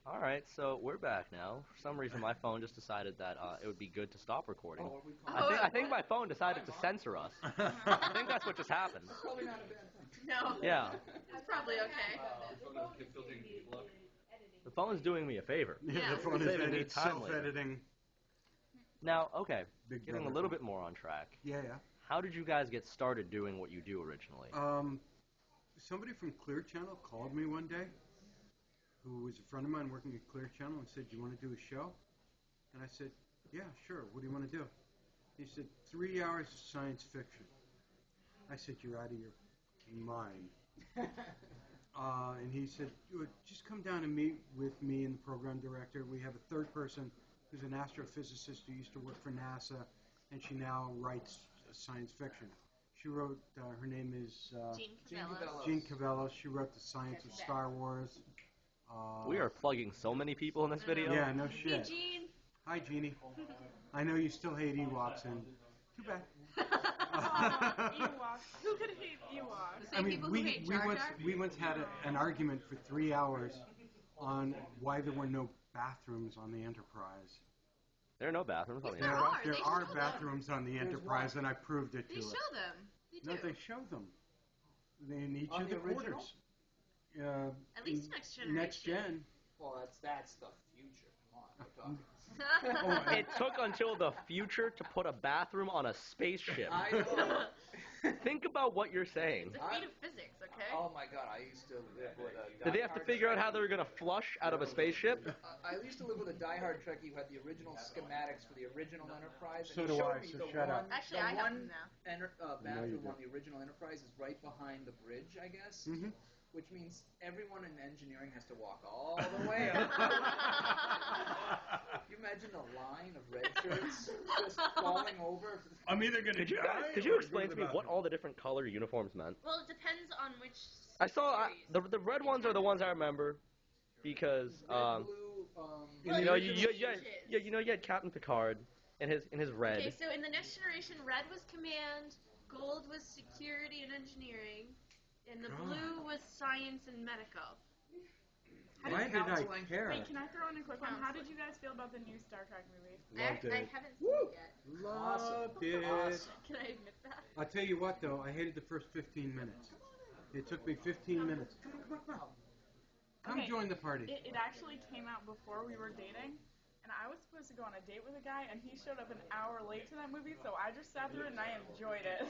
All right, so we're back now. For some reason, my phone just decided that it would be good to stop recording. I think my phone decided to censor us. I think that's what just happened. Probably not a bad thing. No. Yeah, It's probably okay. the phone's doing me a favor. Yeah. The phone is Saving me time later. self-editing. Now, okay, Big getting a brother little phone. bit more on track. Yeah. How did you guys get started doing what you do originally? Somebody from Clear Channel called me one day, who was a friend of mine working at Clear Channel, and said, "You want to do a show?" And I said, "Yeah, sure. What do you want to do?" He said, 3 hours of science fiction. I said, "You're out of your mind." And he said, "Just come down and meet with me and the program director. We have a third person who's an astrophysicist who used to work for NASA, and she now writes science fiction. She wrote, her name is Jean Cavellos. Jean Cavellos. She wrote The Science of Star Wars. We are plugging so many people in this video. Yeah, no Hey, shit. Jean. Hi, Jeannie. I know you still hate Ewoks, and too bad. Ewoks. Who could hate Ewoks? Same people who hate Jar Jar? we once had an argument for 3 hours on why there were no bathrooms on the Enterprise. There are no bathrooms on the Yes, there Enterprise. are. There They are show bathrooms on the Enterprise, and I proved it to They her. show them. They do. No, they show them. In each On of the the original? quarters. At least in Next Generation. Next Gen. Well, that's the future. Come on, we're talking. It took until the future to put a bathroom on a spaceship. I know. Think about what you're saying. It's a feat of physics, okay? Oh my God, I used to live with a. Did they have to diehard figure out how Trekkie. they were going to flush out of a spaceship? I used to live with a diehard Trekkie who had the original schematics for the original Enterprise. So and he do showed I, me so the shut up. one, Actually, the I have one them now. bathroom do. on the original Enterprise is right behind the bridge, I guess. Mm-hmm. Which means everyone in engineering has to walk all the way up. Can you imagine the line of red shirts just falling over? I'm either going to Could you explain to me what all the different color uniforms meant? Well, it depends on which. I saw series. the red ones are the ones I remember because Red, blue, Well, you know you you had Captain Picard in his red. Okay, so in the Next Generation, red was command, gold was security and engineering, and the blue was science and medical. Why did I Wait, care? can I throw in a quick one? How did you guys feel about the new Star Trek movie? Loved I it. haven't seen it yet. Loved it. Awesome. Can I admit that? I'll tell you what, though. I hated the first 15 minutes. It took me 15 minutes. Come Okay, join the party. It actually came out before we were dating, and I was supposed to go on a date with a guy, and he showed up an hour late to that movie, so I just sat through it and I enjoyed it.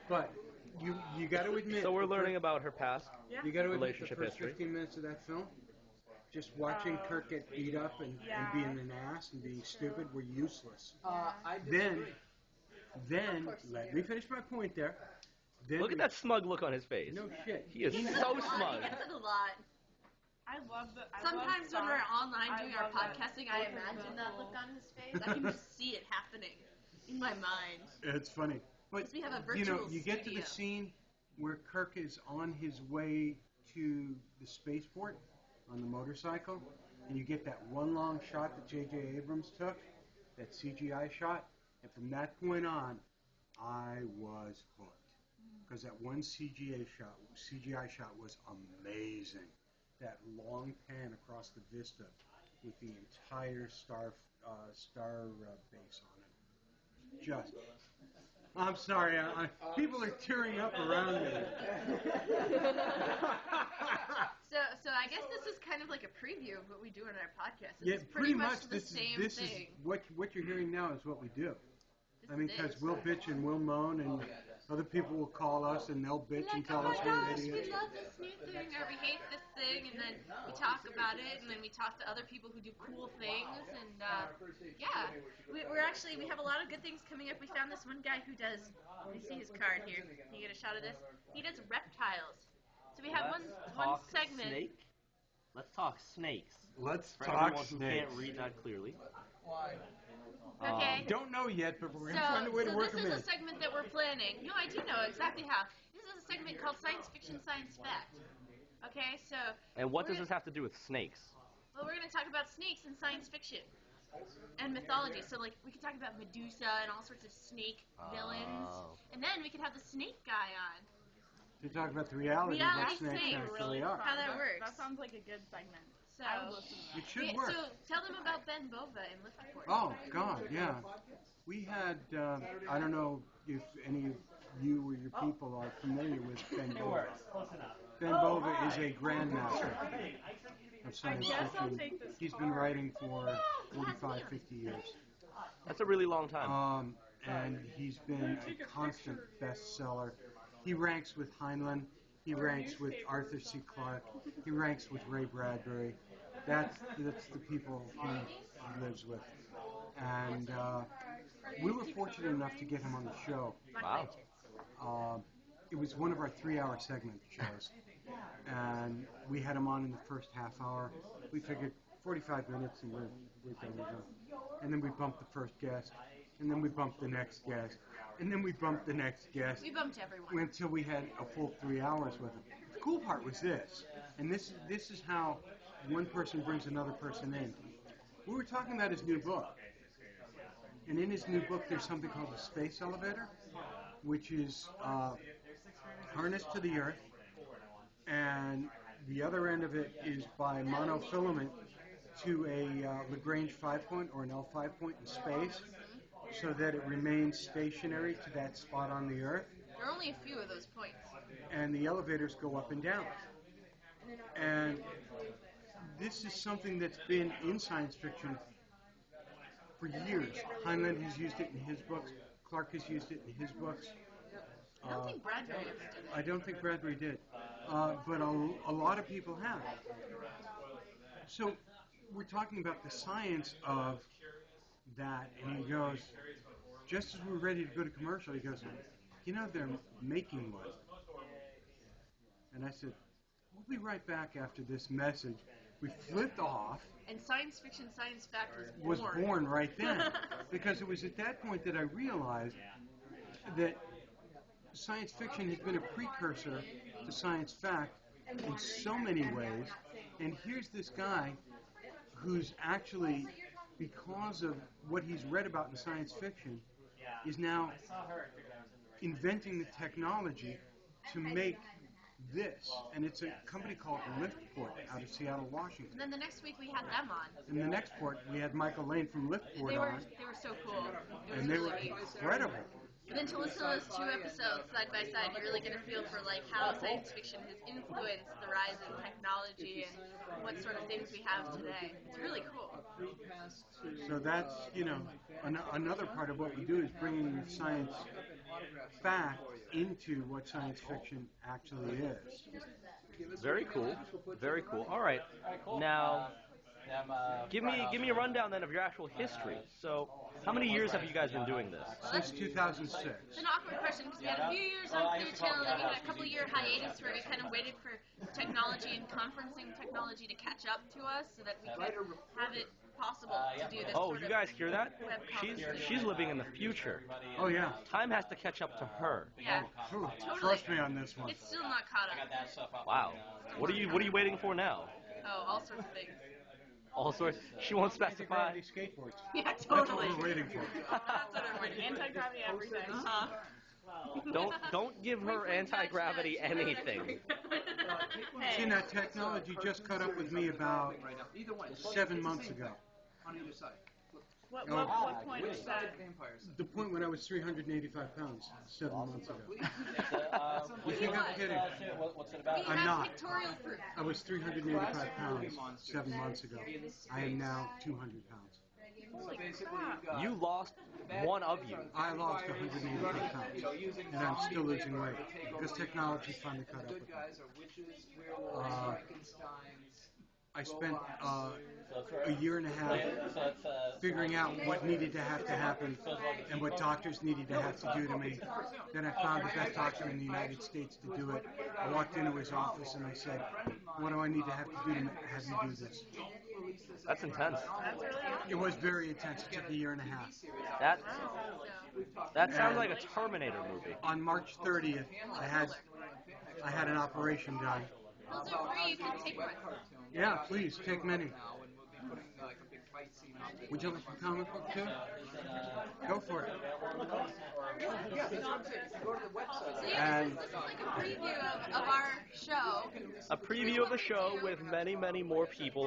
But you got to admit. So we're learning about her past. Yeah. You got to admit the relationship first history. 15 minutes of that film, just watching Kirk get beat up and being an ass and being stupid were useless. I disagree. Then Of course you let do. me finish my point there. Then Look at that smug look on his face. No shit. He is so He smug. gets it a lot. I love the. Sometimes when we're online doing our love that podcasting, I both of imagine them that will- look on his face. I can just see it happening in my mind. It's funny. But We have a you know, virtual you get to studio. the scene where Kirk is on his way to the spaceport on the motorcycle, and you get that one long shot that J.J. Abrams took, that CGI shot, and from that point on, I was hooked. Because that one CGI shot was amazing. That long pan across the vista with the entire star base on it. Just, I'm sorry, people are tearing up around me. So I guess this is kind of like a preview of what we do on our podcast. Yeah, It's pretty much the this same is thing. what you're hearing now is what we do. This I mean, is because it. we'll bitch and we'll moan, and other people will call us and they'll bitch and Like, tell oh my us we're gosh, we idiots. love this new thing, or we hate this thing, and then we talk about it, and then we talk to other people who do cool things, and yeah, we have a lot of good things coming up. We found this one guy who does, let me see his card here, can you get a shot of this? He does reptiles. So we have one segment. Snake. Let's talk snakes. Let's For talk everyone who can't snakes. read that clearly. Why? Okay. Don't know yet, but we're So, going to find a way to work this them is in. a segment that we're planning. No, I do know exactly how. This is a segment called Science Fiction, Science Fact. Okay, so. And what we're does gonna- this have to do with snakes? Well, we're going to talk about snakes in science fiction and mythology. So, like, we could talk about Medusa and all sorts of snake villains. Oh. And then we could have the snake guy on. to talk about the reality of what Reality snakes snakes. actually are. How that works. That sounds like a good segment. So, I would listen to that. It should work. So tell them about Ben Bova and Liftport. Oh, God, yeah. We had, I don't know if any of you or your people are familiar with Ben Bova. Ben Bova is a grandmaster of science guess I'll fiction. take this He's been writing for 45, 50 years. That's a really long time. And he's been a constant bestseller. He ranks with Heinlein. He ranks with Arthur C. Clarke. He ranks with Ray Bradbury. That's the people he lives with. And we were fortunate enough to get him on the show. Wow. It was one of our 3-hour segment shows. And we had him on in the first half hour. We figured 45 minutes and we're done with him. And then we bumped the first guest. And then we bumped the next guest. And then we bumped the next guest. We bumped everyone. Until we had a full 3 hours with him. The cool part was this. And this is how one person brings another person in. We were talking about his new book. And in his new book, there's something called the space elevator, which is harnessed to the Earth. And the other end of it is by monofilament to a Lagrange 5-point or an L5 point in space, so that it remains stationary to that spot on the Earth. There are only a few of those points. And the elevators go up and down. And this is something that's been in science fiction for years. Heinlein has used it in his books. Clarke has used it in his books. I don't think Bradbury ever did it. I don't think Bradbury did. But a lot of people have. So we're talking about the science of that, and he goes, just as we're ready to go to commercial, he goes, you know, they're making one. And I said, we'll be right back after this message. We flipped off. And Science Fiction, Science Fact was born right then. Because it was at that point that I realized that science fiction has been a precursor to science fact in so many ways. And here's this guy who's actually, because of what he's read about in science fiction, is now inventing the technology to make this. And it's a company called Liftport out of Seattle, Washington. And then the next week we had them on. In the next port, we had Michael Lane from Liftport on. They were so cool. And they were incredible. And then to listen to those 2 episodes side by side, you're really going to feel for like how science fiction has influenced the rise in technology and what sort of things we have today. It's really cool. So that's, you know, another part of what we do is bringing science fact into what science fiction actually is. Very cool. Very cool. All right. Now, give me a rundown then of your actual history. So, how many years have you guys been doing this? Since 2006. It's an awkward question because we had a few years on Clear Channel, then we had a couple-year hiatus where we kind of waited for technology and conferencing technology to catch up to us so that we could have it possible to do this. Oh, you guys hear that? She's living in the future. Oh yeah. Time has to catch up to her. Yeah. Totally. Totally. Trust me on this one. It's still not caught up. Wow. What are you waiting for now? Oh, all sorts of things. All sorts. She won't specify. Anti-gravity skateboards. Yeah, That's what totally. we're waiting for. That's what I'm waiting for. Anti-gravity everything. Don't give her anti-gravity anything. See, now technology just caught up with me about 7 months ago. On either side. What point is that? The point when I was 385 pounds 7 months ago. You think I'm kidding? What's it about? We I'm have not. pictorial proof. I was 385 pounds 7 months ago. I am now 200 pounds. Holy crap. You lost one of you. I lost 185 pounds, and I'm still losing weight because technology finally caught up with me. I spent a year and a half figuring out what needed to happen and what doctors needed to have to do to me. Then I found the best doctor in the United States to do it. I walked into his office and I said, what do I need to have to do to have you do this? That's intense. It was very intense. It took a year and a half. That sounds like a Terminator movie. On March 30th, I had an operation done. Those are free. You can take one. Yeah, please, take many. fight scene off the. Would you like a comic book too? Go for it. Yeah, that's what I'm saying. If you go to the website. So yeah, And this is like a preview of our show. A preview of the show with many, many more people.